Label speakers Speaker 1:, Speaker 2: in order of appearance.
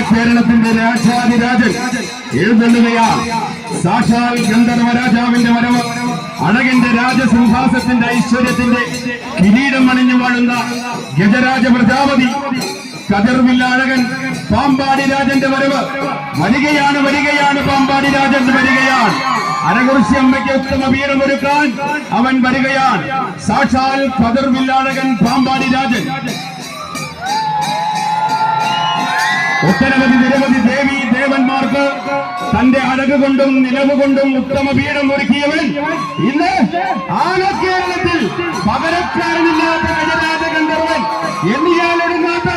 Speaker 1: കേരളത്തിന്റെ രാജാതിരാജൻ എഴുന്നള്ളുകയാണ്. സാക്ഷാൽ ഗന്ധർവ രാജാവിന്റെ വരവ്, അഴകന്റെ രാജസിംഹാസത്തിന്റെ ഐശ്വര്യത്തിന്റെ കിരീടം അണിഞ്ഞു വാഴുന്ന ഗജരാജ പ്രജാപതി കതിർവില്ലഴകൻ പാമ്പാടി രാജന്റെ വരവ് വരികയാണ്. പാമ്പാടി രാജൻ വരികയാണ്. അരകുറിശി അമ്മയ്ക്ക് ഉത്തമ വീരമൊരുക്കാൻ അവൻ വരികയാണ്. സാക്ഷാൽ കതിർവില്ലഴകൻ പാമ്പാടി രാജൻ. ഒട്ടനവധി നിരവധി ദേവി ദേവന്മാർക്ക് തന്റെ അഴക് കൊണ്ടും നിലവ് കൊണ്ടും ഉത്തമ പീഠം ഒരുക്കിയവൻ ഇന്ന് ആനക്കേരളത്തിൽ പകരക്കാരനില്ലാത്ത ഗജരാജ ഗന്ധർവൻ, എണ്ണിയാലൊടുങ്ങാത്ത